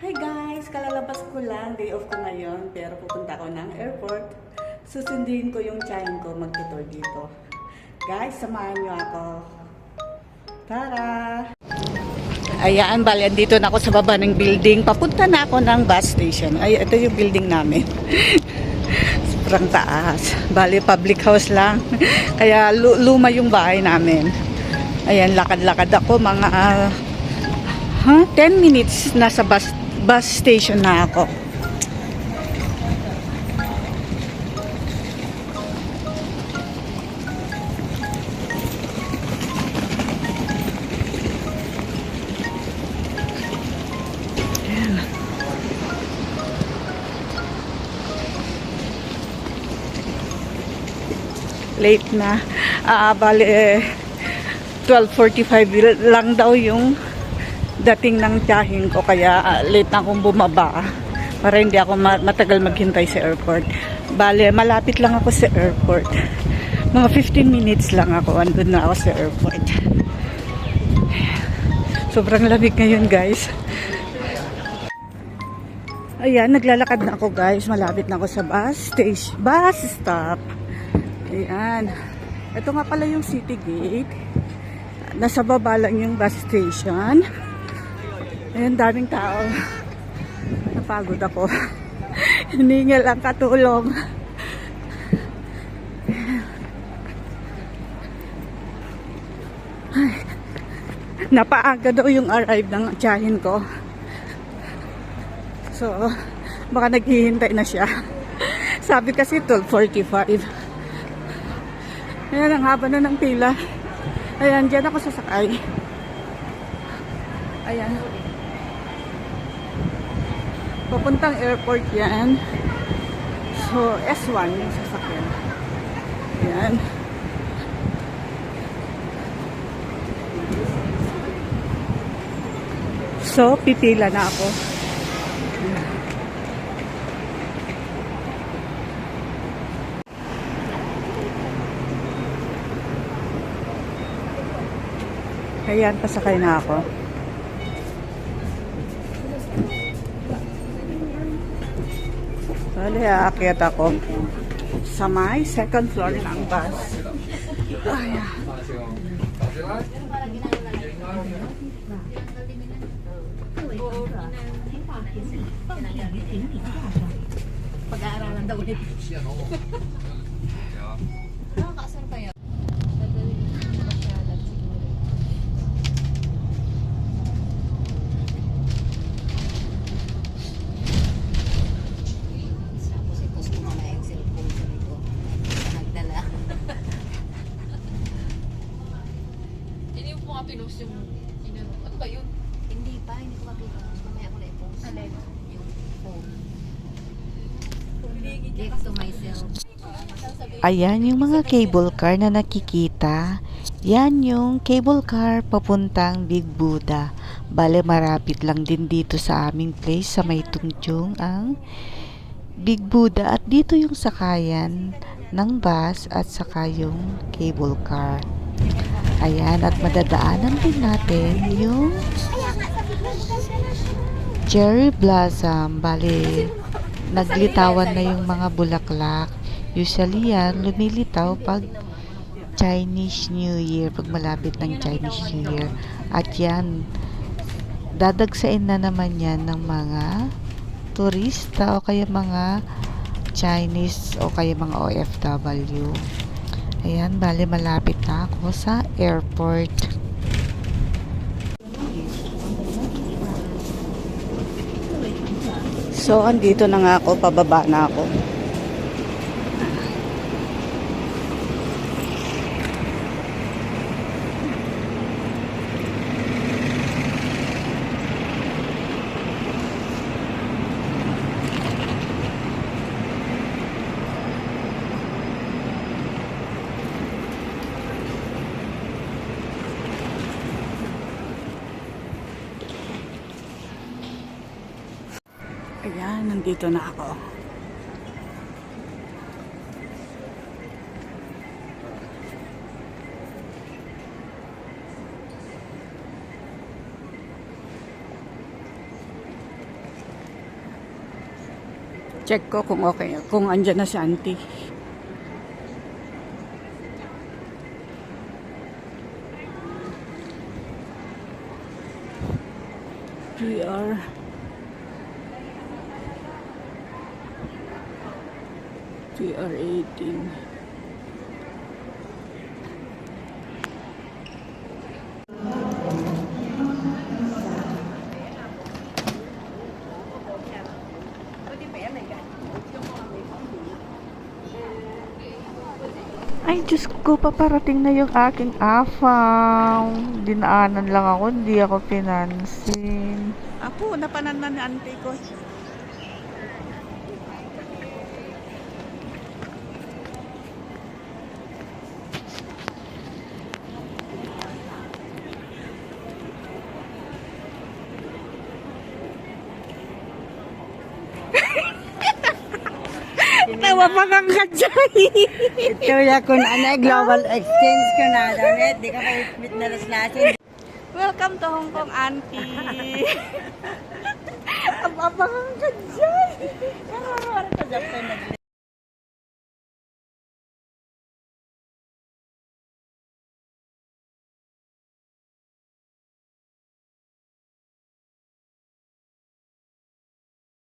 Hi guys! Kalalabas ko lang. Day off ko ngayon. Pero pupunta ko ng airport. Susundin ko yung tiyahin ko magtutour dito. Guys, samahan nyo ako. Tara! Ayan, bali, andito na ako sa baba ng building. Papunta na ako ng bus station. Ay, ito yung building namin. Sobrang taas. Bali, public house lang. Kaya luma yung bahay namin. Ayan, lakad-lakad ako. Mga 10 minutes nasa bus station na ako. Late na. Bali, 12:45 lang daw yung dating ng tiyahin ko. Kaya late na akong bumaba para hindi ako matagal maghintay sa airport. Bali, malapit lang ako sa airport. Mga 15 minutes lang ako. Andun na ako sa airport. Sobrang lamig ngayon, guys. Ayan, naglalakad na ako, guys. Malapit na ako sa bus stop. Ayan. Ito nga pala yung city gate. Nasa baba lang yung bus station. Ayan, daming tao. Napagod ako. Hiningal ang katulong. Ay, napaaga daw yung arrive ng tiyahin ko. So, baka naghihintay na siya. Sabi kasi 12:45. Ayan, ang haba na ng pila. Ayan, dyan ako sasakay. Ayan. Papuntang airport yan. So, S1 yung sasakyan. Ayan. So, pipila na ako. Ayan, pasakay na ako. Bale, aakyat ako sa may second floor ng bus. Ayan. Pag-aaralan daw ulit. Nakakasar kaya? Pinost yung ano ba yun? Hindi pa, hindi ko makita. Mamaya ako na i-post. Alin? Yung phone. Gift to myself. Ayan yung mga cable car na nakikita. Yan yung cable car papuntang Big Buddha. Bale, marapit lang din dito sa aming place sa May Tungtyung ang Big Buddha. At dito yung sakayan ng bus at saka yung cable car. Ayan, at madadaanan din natin yung cherry blossom. Bale, naglitawan na yung mga bulaklak. Usually yan, lumilitaw pag Chinese New Year, pag malapit ng Chinese New Year. At yan, dadagsain na naman yan ng mga turista o kaya mga Chinese o kaya mga OFW. Ayan, bale malapit na ako sa airport. So, andito na nga ako. Pababa na ako. Ayan, nandito na ako. Check ko kung okay, kung andyan na si auntie. PR. PR 18. Ay, Diyos ko, paparating na yung aking afaw. Dinaanan lang ako, hindi ako pinansin. Ako, napanan na ni auntie ko. Tawa pa kang kadyan. Ito ya kun ano global exchange ko na danet di ka pa mit na laslasin. Welcome to Hong Kong, auntie. Ang abang kadyan. Ano ka Japan na